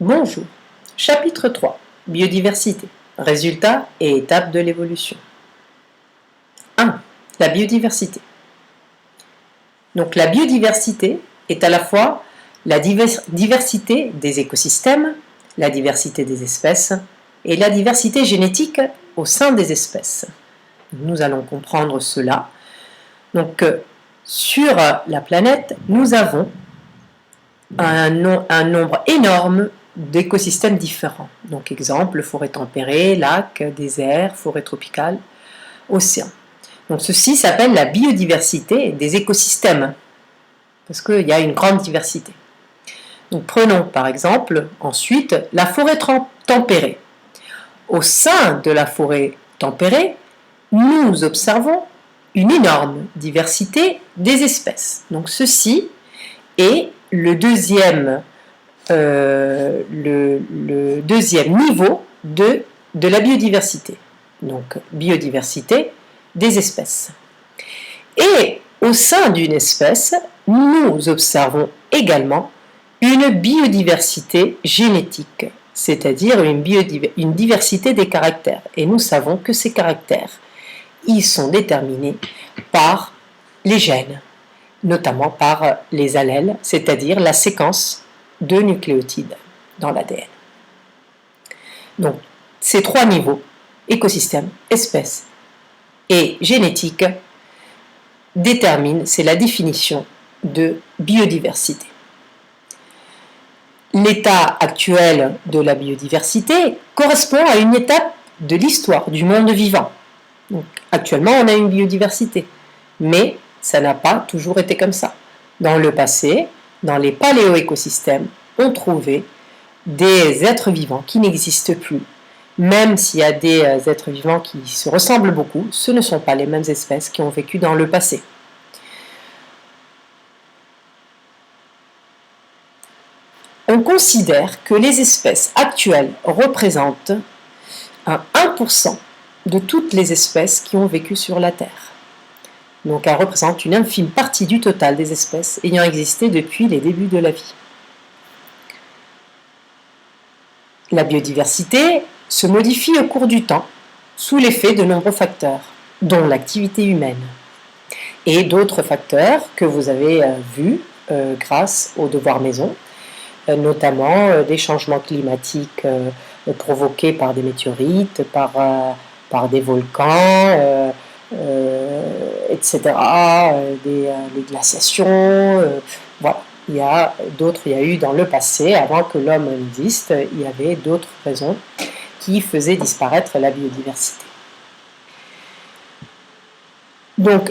Bonjour. Chapitre 3. Biodiversité. Résultats et étapes de l'évolution. 1. La biodiversité. Donc la biodiversité est à la fois la diversité des écosystèmes, la diversité des espèces et la diversité génétique au sein des espèces. Nous allons comprendre cela. Donc sur la planète, nous avons un nombre énorme d'écosystèmes différents. Donc exemple, forêt tempérée, lacs, déserts, forêt tropicale, océan. Donc ceci s'appelle la biodiversité des écosystèmes, parce qu'il y a une grande diversité. Donc prenons par exemple ensuite la forêt tempérée. Au sein de la forêt tempérée, nous observons une énorme diversité des espèces. Donc ceci est le deuxième niveau de la biodiversité. Donc, biodiversité des espèces. Et au sein d'une espèce, nous observons également une biodiversité génétique, c'est-à-dire une diversité des caractères. Et nous savons que ces caractères, ils sont déterminés par les gènes, notamment par les allèles, c'est-à-dire la séquence de nucléotides dans l'ADN. Donc, ces trois niveaux, écosystème, espèce et génétique, déterminent, c'est la définition de biodiversité. L'état actuel de la biodiversité correspond à une étape de l'histoire du monde vivant. Donc, actuellement, on a une biodiversité, mais ça n'a pas toujours été comme ça. Dans le passé, dans les paléoécosystèmes, on trouvait des êtres vivants qui n'existent plus. Même s'il y a des êtres vivants qui se ressemblent beaucoup, ce ne sont pas les mêmes espèces qui ont vécu dans le passé. On considère que les espèces actuelles représentent 1% de toutes les espèces qui ont vécu sur la Terre. Donc elle représente une infime partie du total des espèces ayant existé depuis les débuts de la vie. La biodiversité se modifie au cours du temps sous l'effet de nombreux facteurs, dont l'activité humaine, et d'autres facteurs que vous avez vus grâce aux devoirs maison, notamment des changements climatiques provoqués par des météorites, par des volcans, etc., les glaciations, voilà. Il y a eu dans le passé, avant que l'homme existe, il y avait d'autres raisons qui faisaient disparaître la biodiversité. Donc,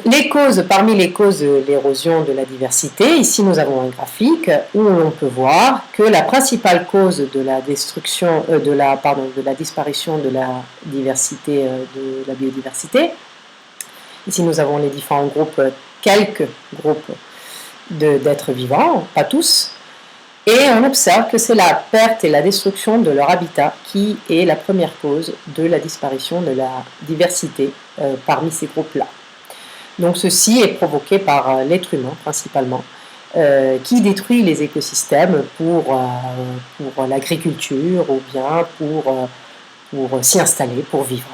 parmi les causes de l'érosion de la diversité, ici nous avons un graphique où on peut voir que la principale cause de la disparition de la diversité, de la biodiversité, ici nous avons les différents groupes, quelques groupes d'êtres vivants, pas tous, et on observe que c'est la perte et la destruction de leur habitat qui est la première cause de la disparition de la diversité parmi ces groupes-là. Donc ceci est provoqué par l'être humain principalement, qui détruit les écosystèmes pour l'agriculture ou bien pour s'y installer, pour vivre.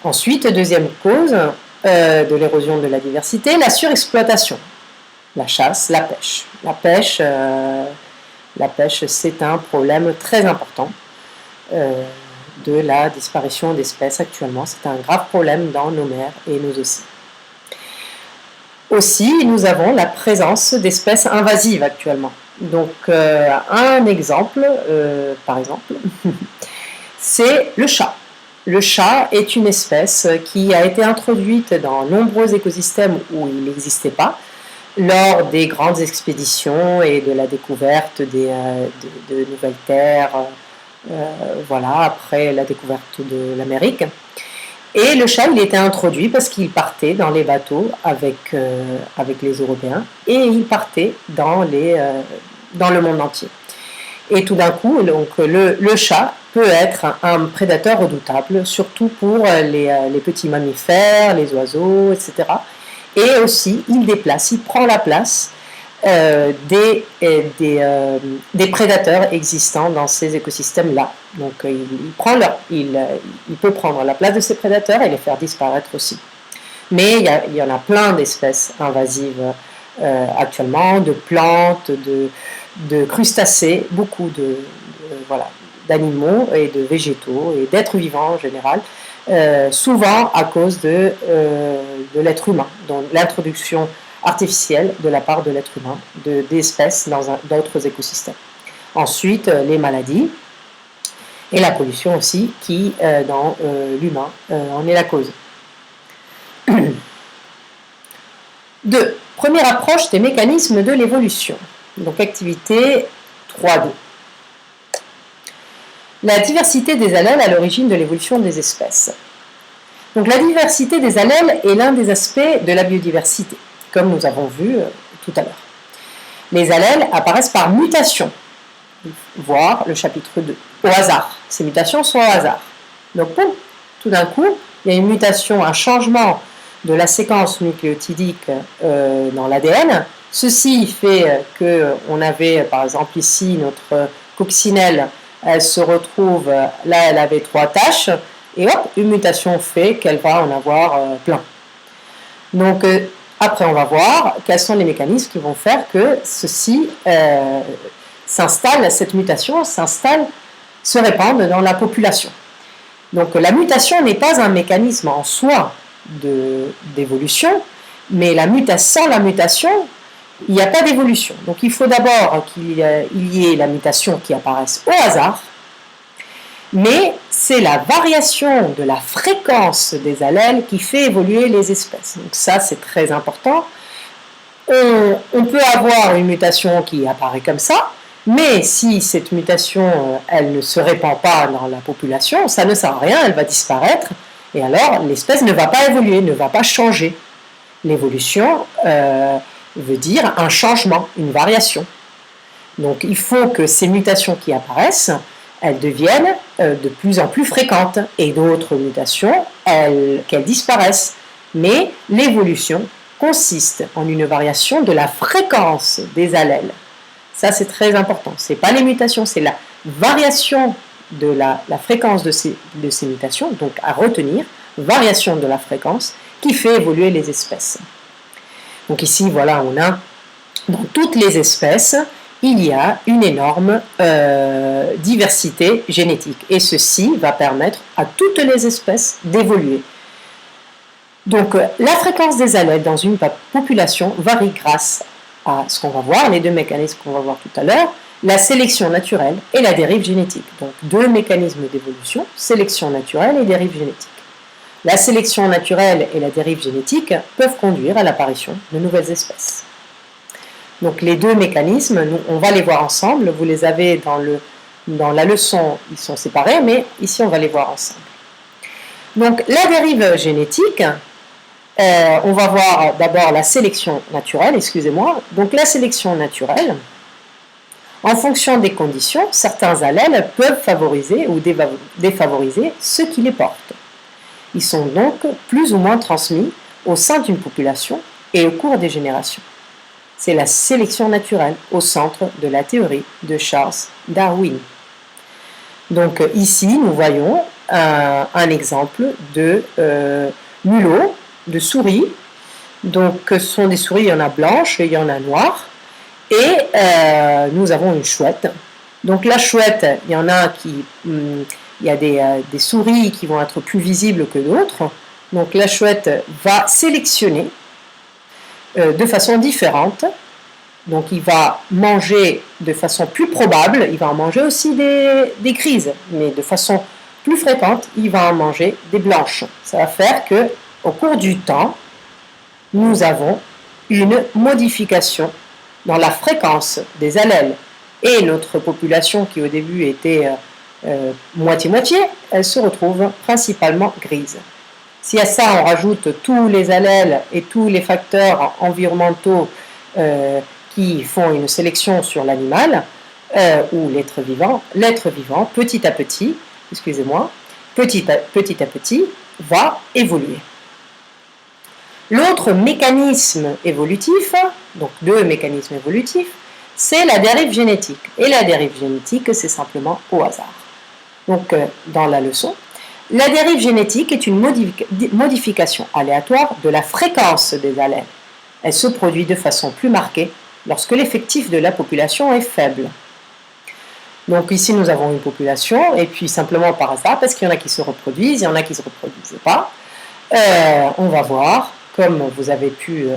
Ensuite, deuxième cause de l'érosion de la diversité, la surexploitation. La chasse, la pêche. La pêche, c'est un problème très important de la disparition d'espèces actuellement. C'est un grave problème dans nos mers et nos océans. Aussi, nous avons la présence d'espèces invasives actuellement. Donc, un exemple, par exemple, c'est le chat. Le chat est une espèce qui a été introduite dans nombreux écosystèmes où il n'existait pas, lors des grandes expéditions et de la découverte de nouvelles terres, après la découverte de l'Amérique. Et le chat, il était introduit parce qu'il partait dans les bateaux avec les Européens et il partait dans le monde entier. Et tout d'un coup, donc, le chat peut être un prédateur redoutable, surtout pour les petits mammifères, les oiseaux, etc. Et aussi, il prend la place des prédateurs existants dans ces écosystèmes-là. Donc il peut prendre la place de ces prédateurs et les faire disparaître aussi. Mais il y en a plein d'espèces invasives actuellement, de plantes, de crustacés, beaucoup d'animaux et de végétaux et d'êtres vivants en général, souvent à cause de l'être humain, donc l'introduction artificielle de la part de l'être humain, d'espèces dans d'autres écosystèmes. Ensuite, les maladies et la pollution aussi, qui, dans l'humain, en est la cause. 2. Première approche des mécanismes de l'évolution. Donc, activité 3.2. La diversité des allèles à l'origine de l'évolution des espèces. Donc, la diversité des allèles est l'un des aspects de la biodiversité, comme nous avons vu tout à l'heure. Les allèles apparaissent par mutation, voir le chapitre 2, au hasard. Ces mutations sont au hasard. Donc, tout d'un coup, il y a une mutation, un changement de la séquence nucléotidique dans l'ADN. Ceci fait qu'on avait, par exemple, ici, notre coccinelle, elle se retrouve, là, elle avait 3 taches, et hop, une mutation fait qu'elle va en avoir plein. Donc, après, on va voir quels sont les mécanismes qui vont faire que ceci s'installe, cette mutation s'installe, se répande dans la population. Donc, la mutation n'est pas un mécanisme en soi d'évolution, mais sans la mutation, il n'y a pas d'évolution. Donc, il faut d'abord qu'il y ait la mutation qui apparaisse au hasard, mais c'est la variation de la fréquence des allèles qui fait évoluer les espèces. Donc ça, c'est très important. On peut avoir une mutation qui apparaît comme ça, mais si cette mutation, elle ne se répand pas dans la population, ça ne sert à rien, elle va disparaître, et alors l'espèce ne va pas évoluer, ne va pas changer. L'évolution veut dire un changement, une variation. Donc il faut que ces mutations qui apparaissent, elles deviennent de plus en plus fréquentes, et d'autres mutations, qu'elles disparaissent. Mais l'évolution consiste en une variation de la fréquence des allèles. Ça, c'est très important. Ce n'est pas les mutations, c'est la variation de la fréquence de ces mutations, donc à retenir, variation de la fréquence, qui fait évoluer les espèces. Donc ici, voilà, on a, dans toutes les espèces, il y a une énorme diversité génétique. Et ceci va permettre à toutes les espèces d'évoluer. Donc, la fréquence des allèles dans une population varie grâce à ce qu'on va voir, les 2 mécanismes qu'on va voir tout à l'heure, la sélection naturelle et la dérive génétique. Donc, 2 mécanismes d'évolution, sélection naturelle et dérive génétique. La sélection naturelle et la dérive génétique peuvent conduire à l'apparition de nouvelles espèces. Donc les 2 mécanismes, on va les voir ensemble, vous les avez dans la leçon, ils sont séparés, mais ici on va les voir ensemble. Donc la dérive génétique, on va voir d'abord la sélection naturelle, Donc la sélection naturelle, en fonction des conditions, certains allèles peuvent favoriser ou défavoriser ceux qui les portent. Ils sont donc plus ou moins transmis au sein d'une population et au cours des générations. C'est la sélection naturelle au centre de la théorie de Charles Darwin. Donc ici, nous voyons un exemple de mulot, de souris. Donc ce sont des souris, il y en a blanches et il y en a noires. Et nous avons une chouette. Donc la chouette, il y en a il y a des souris qui vont être plus visibles que d'autres. Donc la chouette va sélectionner de façon différente. Donc il va manger de façon plus probable, il va en manger aussi des grises, mais de façon plus fréquente, il va en manger des blanches. Ça va faire que, au cours du temps, nous avons une modification dans la fréquence des allèles. Et notre population, qui au début était moitié-moitié, elle se retrouve principalement grise. Si à ça on rajoute tous les allèles et tous les facteurs environnementaux qui font une sélection sur l'animal ou l'être vivant, petit à petit, petit à petit, va évoluer. L'autre mécanisme évolutif, donc deux mécanismes évolutifs, c'est la dérive génétique. Et la dérive génétique, c'est simplement au hasard. Donc, dans la leçon, la dérive génétique est une modification aléatoire de la fréquence des allèles. Elle se produit de façon plus marquée lorsque l'effectif de la population est faible. Donc ici, nous avons une population, et puis simplement par hasard, parce qu'il y en a qui se reproduisent, il y en a qui ne se reproduisent pas, on va voir, comme vous avez pu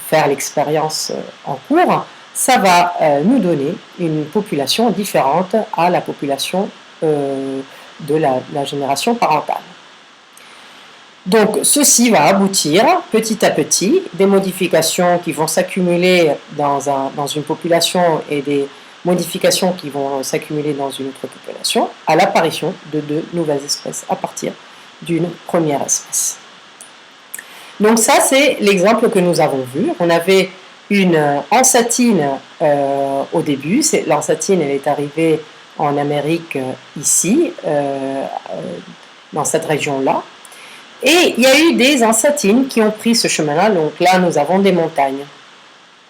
faire l'expérience en cours, ça va nous donner une population différente à la population de la génération parentale. Donc ceci va aboutir petit à petit, des modifications qui vont s'accumuler dans une population et des modifications qui vont s'accumuler dans une autre population, à l'apparition de deux nouvelles espèces à partir d'une première espèce. Donc ça, c'est l'exemple que nous avons vu. On avait une ansatine au début. L'ansatine, elle est arrivée en Amérique ici, dans cette région-là. Et il y a eu des ansatines qui ont pris ce chemin-là. Donc là, nous avons des montagnes.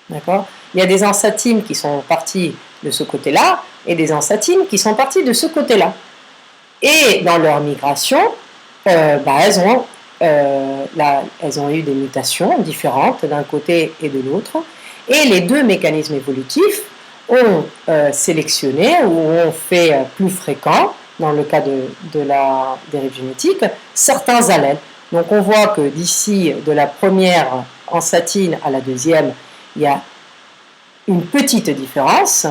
D'accord ? Il y a des ansatines qui sont parties de ce côté-là et des ansatines qui sont parties de ce côté-là. Et dans leur migration, elles ont eu des mutations différentes d'un côté et de l'autre. Et les deux mécanismes évolutifs ont sélectionné ou ont fait plus fréquent, dans le cas de la dérive génétique, certains allèles. Donc on voit que d'ici de la première ansatine à la deuxième, il y a une petite différence.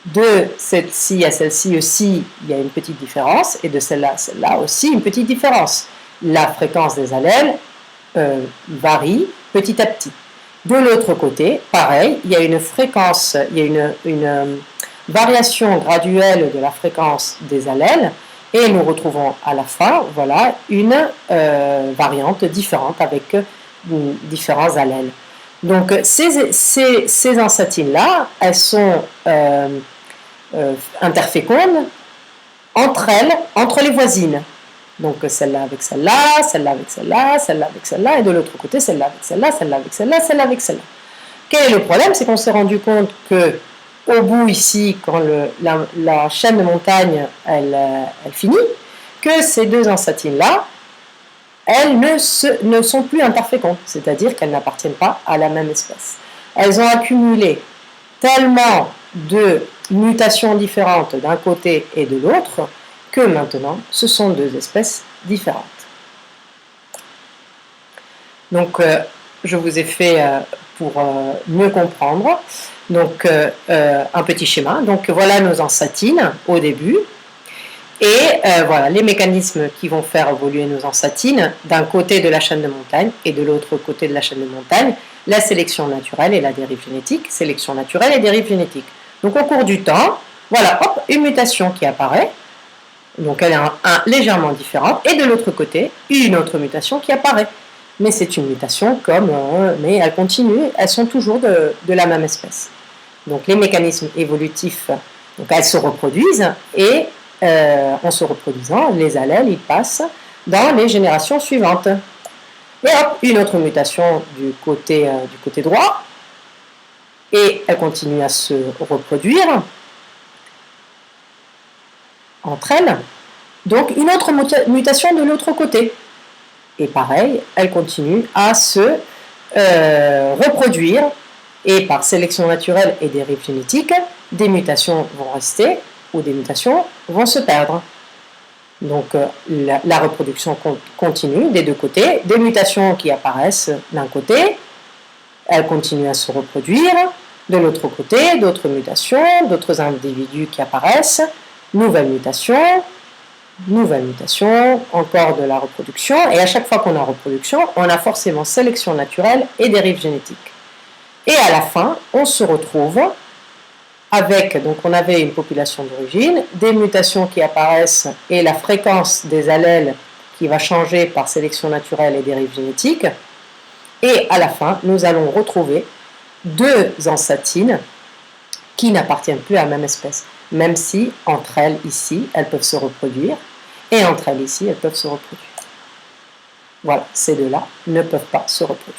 De celle-ci à celle-ci aussi, il y a une petite différence. Et de celle-là à celle-là aussi, une petite différence. La fréquence des allèles varie petit à petit. De l'autre côté, pareil, il y a une fréquence, il y a une variation graduelle de la fréquence des allèles, et nous retrouvons à la fin, voilà, une variante différente avec différents allèles. Donc ces ansatines-là, elles sont interfécondes entre elles, entre les voisines. Donc celle-là avec celle-là, celle-là avec celle-là, celle-là avec celle-là, et de l'autre côté, celle-là avec celle-là, celle-là avec celle-là, celle-là avec celle-là. Quel est le problème? C'est qu'on s'est rendu compte que au bout ici, quand la chaîne de montagne elle finit, que ces deux ansatines-là, elles ne sont plus interfécondes, c'est-à-dire qu'elles n'appartiennent pas à la même espèce. Elles ont accumulé tellement de mutations différentes d'un côté et de l'autre que maintenant, ce sont deux espèces différentes. Donc, je vous ai fait, pour mieux comprendre, donc, un petit schéma. Donc, voilà nos ansatines au début. Et voilà les mécanismes qui vont faire évoluer nos ansatines d'un côté de la chaîne de montagne et de l'autre côté de la chaîne de montagne, la sélection naturelle et la dérive génétique, sélection naturelle et dérive génétique. Donc au cours du temps, voilà, hop, une mutation qui apparaît, donc elle est légèrement différente, et de l'autre côté, une autre mutation qui apparaît. Mais c'est une mutation mais elle continue, elles sont toujours de la même espèce. Donc les mécanismes évolutifs, donc elles se reproduisent et en se reproduisant, les allèles ils passent dans les générations suivantes. Et hop, une autre mutation du côté droit, et elle continue à se reproduire entre elles. Donc une autre mutation de l'autre côté. Et pareil, elle continue à se reproduire, et par sélection naturelle et dérive génétique, des mutations vont rester ou des mutations vont se perdre. Donc la reproduction continue des deux côtés, des mutations qui apparaissent d'un côté, elles continuent à se reproduire, de l'autre côté, d'autres mutations, d'autres individus qui apparaissent, nouvelle mutation, encore de la reproduction, et à chaque fois qu'on a reproduction, on a forcément sélection naturelle et dérive génétique. Et à la fin, on se retrouve avec, donc on avait une population d'origine, des mutations qui apparaissent et la fréquence des allèles qui va changer par sélection naturelle et dérive génétique. Et à la fin, nous allons retrouver deux ansatines qui n'appartiennent plus à la même espèce, même si entre elles ici, elles peuvent se reproduire, et entre elles ici, elles peuvent se reproduire. Voilà, ces deux-là ne peuvent pas se reproduire.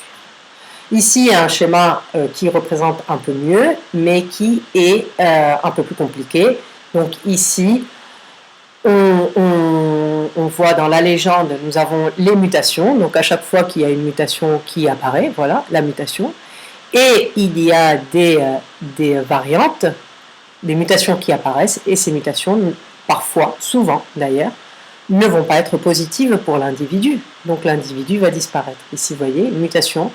Ici, il y a un schéma qui représente un peu mieux, mais qui est un peu plus compliqué. Donc ici, on voit dans la légende, nous avons les mutations. Donc à chaque fois qu'il y a une mutation qui apparaît, voilà, la mutation. Et il y a des variantes, des mutations qui apparaissent, et ces mutations, parfois, souvent d'ailleurs, ne vont pas être positives pour l'individu. Donc l'individu va disparaître. Ici, vous voyez, une mutation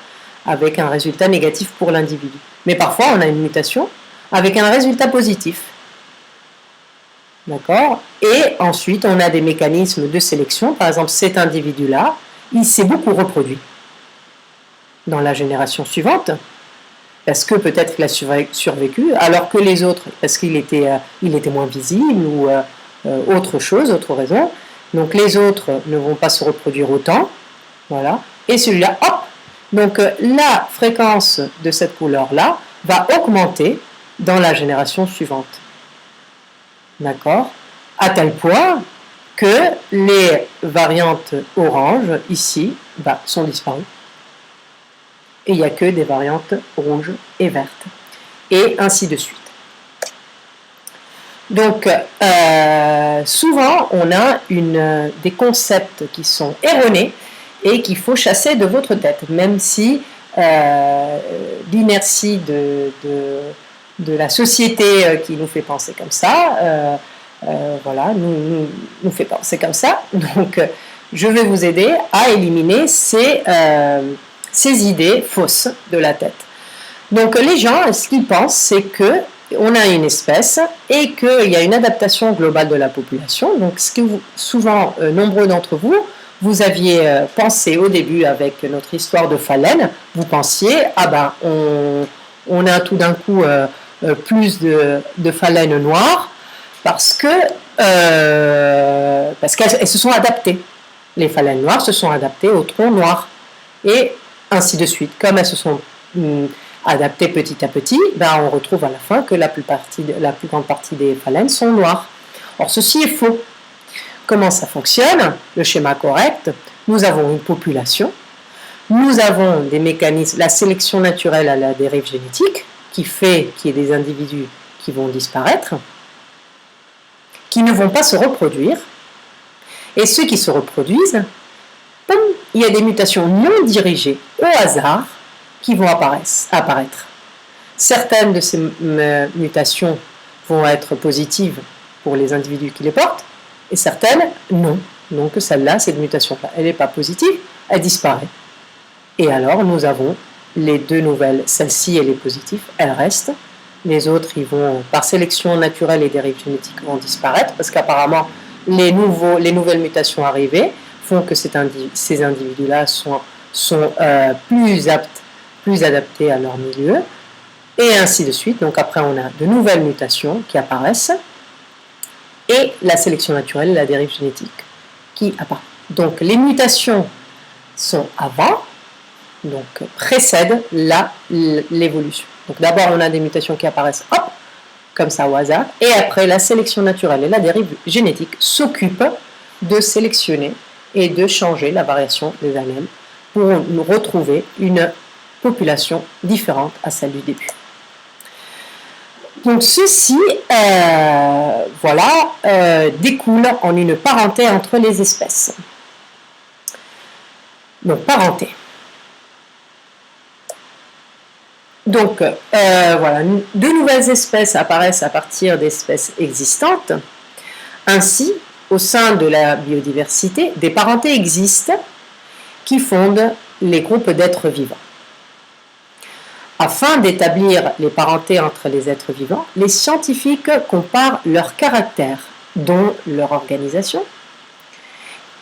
avec un résultat négatif pour l'individu. Mais parfois, on a une mutation avec un résultat positif. D'accord? Et ensuite, on a des mécanismes de sélection. Par exemple, cet individu-là, il s'est beaucoup reproduit dans la génération suivante, parce que peut-être qu'il a survécu, alors que les autres, parce qu'il était moins visible ou autre chose, autre raison. Donc les autres ne vont pas se reproduire autant. Voilà. Et celui-là, hop! Donc la fréquence de cette couleur-là va augmenter dans la génération suivante. D'accord? À tel point que les variantes orange, ici, sont disparues. Et il n'y a que des variantes rouges et vertes. Et ainsi de suite. Donc, souvent, on a des concepts qui sont erronés et qu'il faut chasser de votre tête, même si l'inertie de la société qui nous fait penser comme ça, voilà, nous fait penser comme ça. Donc, je vais vous aider à éliminer ces idées fausses de la tête. Donc, les gens, ce qu'ils pensent, c'est que on a une espèce et qu'il y a une adaptation globale de la population. Donc, ce que souvent, nombreux d'entre vous, vous aviez pensé au début avec notre histoire de phalène, vous pensiez, on a tout d'un coup plus de phalènes noires parce qu'elles se sont adaptées. Les phalènes noires se sont adaptées au tronc noir et ainsi de suite. Comme elles se sont adaptées petit à petit, on retrouve à la fin que la plus grande partie des phalènes sont noires. Or, ceci est faux. Comment ça fonctionne? Le schéma correct, nous avons une population, nous avons des mécanismes, la sélection naturelle à la dérive génétique, qui fait qu'il y ait des individus qui vont disparaître, qui ne vont pas se reproduire, et ceux qui se reproduisent, il y a des mutations non dirigées au hasard qui vont apparaître. Certaines de ces mutations vont être positives pour les individus qui les portent, et certaines, non. Donc celle-là, cette mutation-là, elle n'est pas positive, elle disparaît. Et alors, nous avons les deux nouvelles, celle-ci, elle est positive, elle reste. Les autres, ils vont, par sélection naturelle et dérive génétique, vont disparaître, parce qu'apparemment, les nouvelles mutations arrivées font que ces individus-là sont plus adaptés à leur milieu, et ainsi de suite. Donc après, on a de nouvelles mutations qui apparaissent, et la sélection naturelle, la dérive génétique qui apparaît. Donc les mutations sont avant, donc précèdent l'évolution. Donc d'abord on a des mutations qui apparaissent, hop, comme ça au hasard, et après la sélection naturelle et la dérive génétique s'occupent de sélectionner et de changer la variation des allèles pour nous retrouver une population différente à celle du début. Donc ceci, découle en une parenté entre les espèces. Donc parenté. Donc de nouvelles espèces apparaissent à partir d'espèces existantes. Ainsi, au sein de la biodiversité, des parentés existent qui fondent les groupes d'êtres vivants. Afin d'établir les parentés entre les êtres vivants, les scientifiques comparent leurs caractères, dont leur organisation,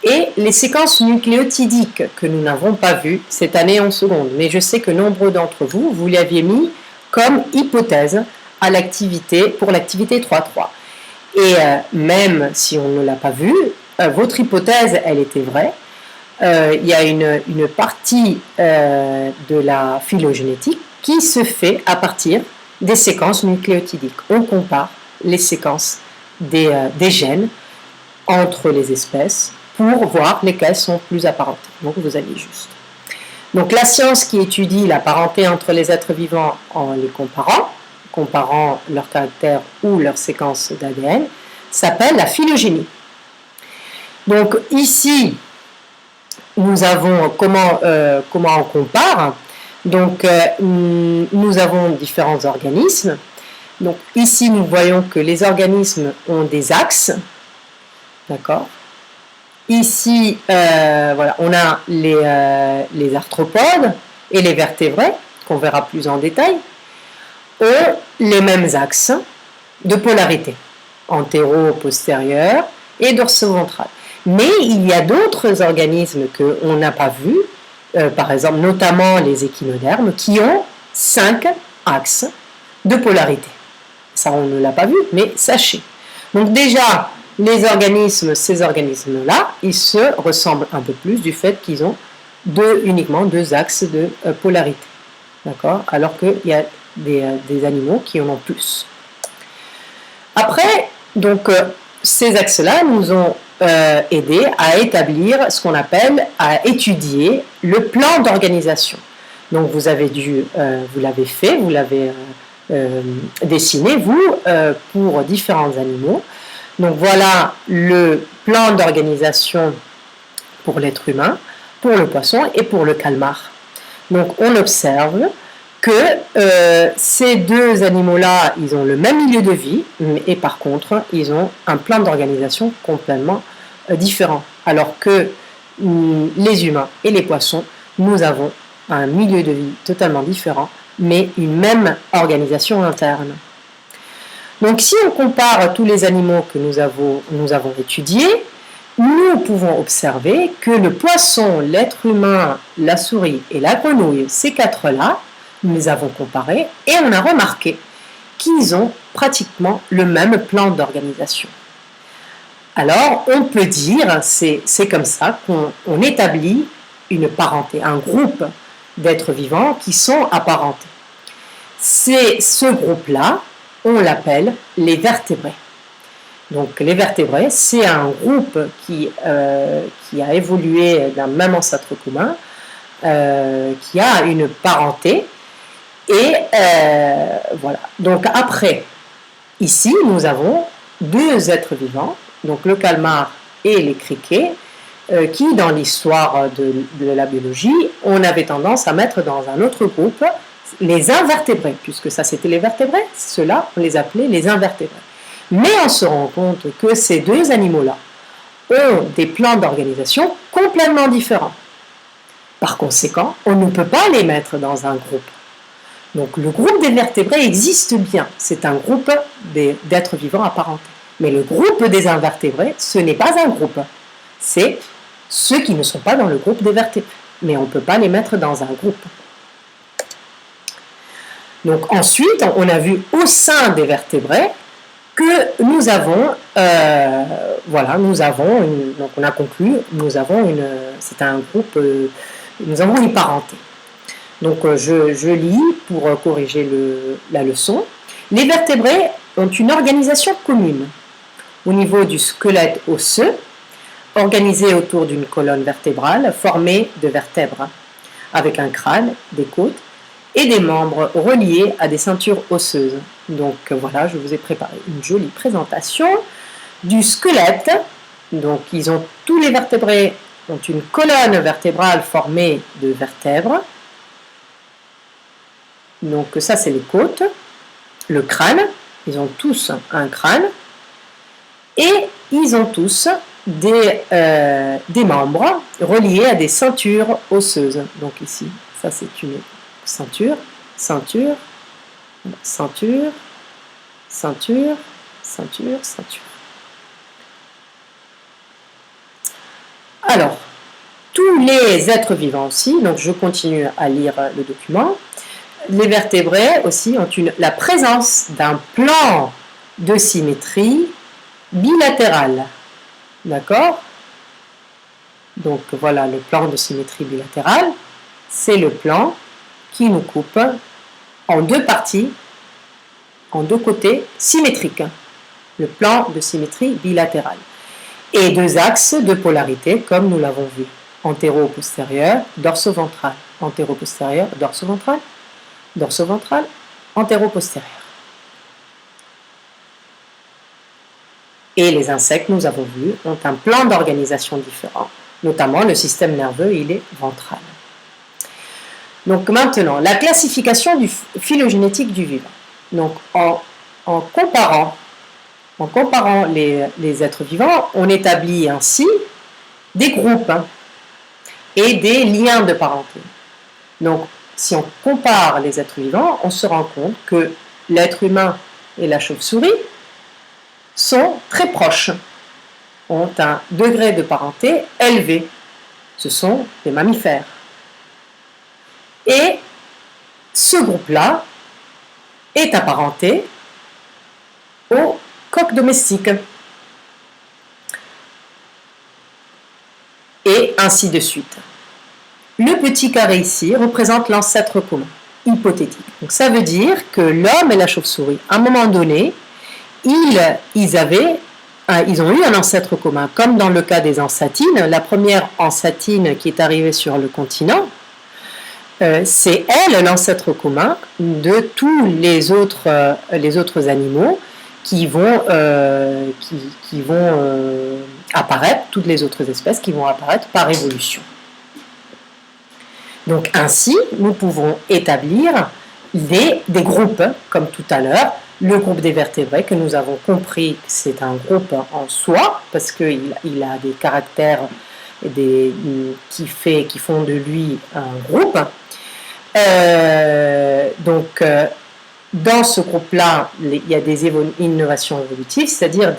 et les séquences nucléotidiques que nous n'avons pas vues cette année en seconde. Mais je sais que nombreux d'entre vous, vous l'aviez mis comme hypothèse pour l'activité 3.3. Et même si on ne l'a pas vue, votre hypothèse, elle était vraie. Il y a une partie de la phylogénétique qui se fait à partir des séquences nucléotidiques. On compare les séquences des gènes entre les espèces pour voir lesquelles sont plus apparentées. Donc vous allez juste. Donc la science qui étudie la parenté entre les êtres vivants en les comparant leur caractère ou leur séquence d'ADN, s'appelle la phylogénie. Donc ici, nous avons comment on compare. Donc nous avons différents organismes. Donc ici, nous voyons que les organismes ont des axes. D'accord. Ici, voilà, on a les arthropodes et les vertébrés, qu'on verra plus en détail, ont les mêmes axes de polarité, antéro-postérieur et dorso-ventral. Mais il y a d'autres organismes qu'on n'a pas vus, par exemple notamment les échinodermes, qui ont 5 axes de polarité. Ça, on ne l'a pas vu, mais sachez. Donc déjà, ces organismes-là, ils se ressemblent un peu plus du fait qu'ils ont uniquement 2 axes de polarité. D'accord? Alors qu'il y a des animaux qui en ont plus. Après, donc, ces axes-là nous ont aidé à établir ce qu'on appelle, à étudier le plan d'organisation. Donc vous l'avez fait, vous l'avez dessiné, vous, pour différents animaux. Donc voilà le plan d'organisation pour l'être humain, pour le poisson et pour le calmar. Donc on observe que ces 2 animaux-là, ils ont le même milieu de vie, et par contre, ils ont un plan d'organisation complètement différent. Alors que les humains et les poissons, nous avons un milieu de vie totalement différent, mais une même organisation interne. Donc si on compare tous les animaux que nous avons étudiés, nous pouvons observer que le poisson, l'être humain, la souris et la grenouille, ces 4-là, nous les avons comparés et on a remarqué qu'ils ont pratiquement le même plan d'organisation. Alors on peut dire, c'est comme ça qu'on établit une parenté, un groupe d'êtres vivants qui sont apparentés. C'est ce groupe-là, on l'appelle les vertébrés. Donc les vertébrés, c'est un groupe qui a évolué d'un même ancêtre commun, qui a une parenté, et voilà. Donc après, ici, nous avons 2 êtres vivants, donc le calmar et les criquets, qui dans l'histoire de la biologie, on avait tendance à mettre dans un autre groupe les invertébrés, puisque ça c'était les vertébrés, ceux-là on les appelait les invertébrés. Mais on se rend compte que ces 2 animaux-là ont des plans d'organisation complètement différents. Par conséquent, on ne peut pas les mettre dans un groupe. Donc le groupe des vertébrés existe bien, c'est un groupe d'êtres vivants apparentés. Mais le groupe des invertébrés, ce n'est pas un groupe, c'est ceux qui ne sont pas dans le groupe des vertébrés. Mais on ne peut pas les mettre dans un groupe. Donc ensuite, on a vu au sein des vertébrés que nous avons, donc on a conclu, c'est un groupe, nous avons une parenté. Donc je lis pour corriger la leçon. Les vertébrés ont une organisation commune au niveau du squelette osseux, organisé autour d'une colonne vertébrale formée de vertèbres, avec un crâne, des côtes et des membres reliés à des ceintures osseuses. Donc voilà, je vous ai préparé une jolie présentation du squelette. Donc tous les vertébrés ont une colonne vertébrale formée de vertèbres. Donc ça c'est les côtes, le crâne, ils ont tous un crâne et ils ont tous des membres reliés à des ceintures osseuses. Donc ici, ça c'est une ceinture, ceinture, ceinture, ceinture, ceinture, ceinture. Alors, tous les êtres vivants aussi, donc je continue à lire le document, les vertébrés aussi ont la présence d'un plan de symétrie bilatérale. D'accord? Donc voilà le plan de symétrie bilatérale, c'est le plan qui nous coupe en 2 parties, en 2 côtés symétriques, le plan de symétrie bilatérale. et deux axes de polarité, comme nous l'avons vu. Antéro-postérieur, dorso-ventral. Antéro-postérieur, dorso-ventral. Dorso-ventral, antéro-postérieur. Et les insectes, nous avons vu, ont un plan d'organisation différent, notamment le système nerveux, il est ventral. Donc maintenant, la classification du phylogénétique du vivant. Donc en comparant les êtres vivants, on établit ainsi des groupes et des liens de parenté. Donc si on compare les êtres vivants, on se rend compte que l'être humain et la chauve-souris sont très proches, ont un degré de parenté élevé. Ce sont des mammifères. Et ce groupe-là est apparenté au coq domestique. Et ainsi de suite. Le petit carré ici représente l'ancêtre commun, hypothétique. Donc ça veut dire que l'homme et la chauve-souris, à un moment donné, ils ont eu un ancêtre commun, comme dans le cas des ansatines. La première ansatine qui est arrivée sur le continent, c'est elle l'ancêtre commun de tous les autres animaux qui vont apparaître, toutes les autres espèces qui vont apparaître par évolution. Donc ainsi, nous pouvons établir des groupes, comme tout à l'heure. Le groupe des vertébrés, que nous avons compris, c'est un groupe en soi, parce qu'il a des caractères qui font de lui un groupe. Dans ce groupe-là, il y a des innovations évolutives, c'est-à-dire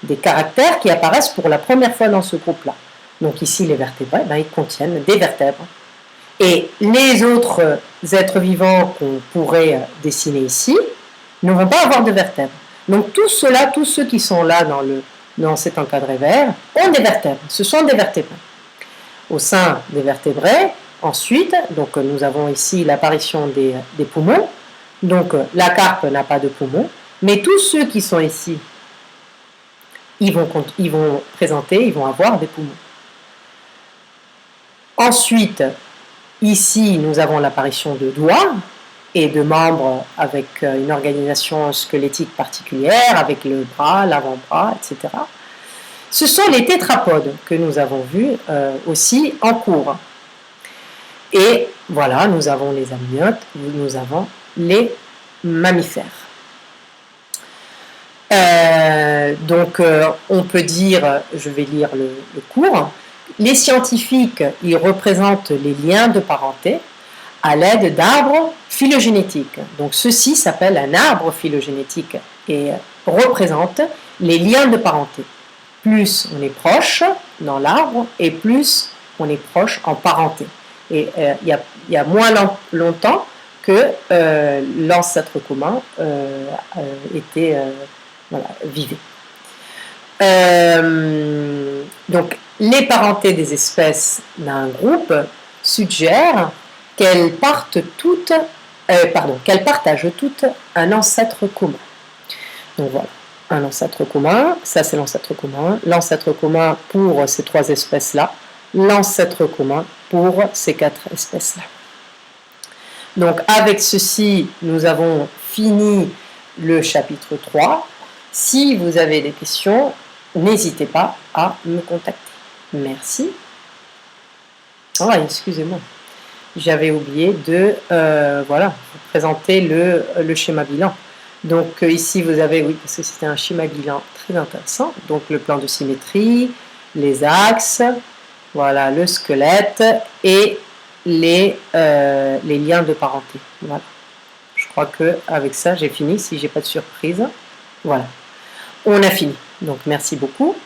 des caractères qui apparaissent pour la première fois dans ce groupe-là. Donc ici, les vertébrés, ils contiennent des vertèbres. Et les autres êtres vivants qu'on pourrait dessiner ici ne vont pas avoir de vertèbres. Donc tous ceux qui sont là dans cet encadré vert ont des vertèbres. Ce sont des vertébrés. Au sein des vertébrés, ensuite, donc nous avons ici l'apparition des poumons. Donc la carpe n'a pas de poumons, mais tous ceux qui sont ici, ils vont avoir des poumons. Ensuite, ici, nous avons l'apparition de doigts et de membres avec une organisation squelettique particulière, avec le bras, l'avant-bras, etc. Ce sont les tétrapodes que nous avons vus aussi en cours. Et voilà, nous avons les amniotes, nous avons les mammifères. On peut dire, je vais lire le cours, les scientifiques, ils représentent les liens de parenté à l'aide d'arbres phylogénétiques. Donc ceci s'appelle un arbre phylogénétique et représente les liens de parenté. Plus on est proche dans l'arbre et plus on est proche en parenté. Et il y a moins longtemps que l'ancêtre commun vivait. Donc les parentés des espèces d'un groupe suggèrent qu'elles partagent toutes un ancêtre commun. Donc voilà, un ancêtre commun, ça c'est l'ancêtre commun pour ces trois espèces-là, l'ancêtre commun pour ces quatre espèces-là. Donc avec ceci, nous avons fini le chapitre 3. Si vous avez des questions, n'hésitez pas à me contacter. Merci. Ah, excusez-moi. J'avais oublié de vous présenter le schéma bilan. Donc ici vous avez, oui, parce que c'était un schéma bilan très intéressant, donc le plan de symétrie, les axes, voilà, le squelette et les liens de parenté. Voilà. Je crois qu'avec ça j'ai fini, si j'ai pas de surprise. Voilà. On a fini. Donc merci beaucoup.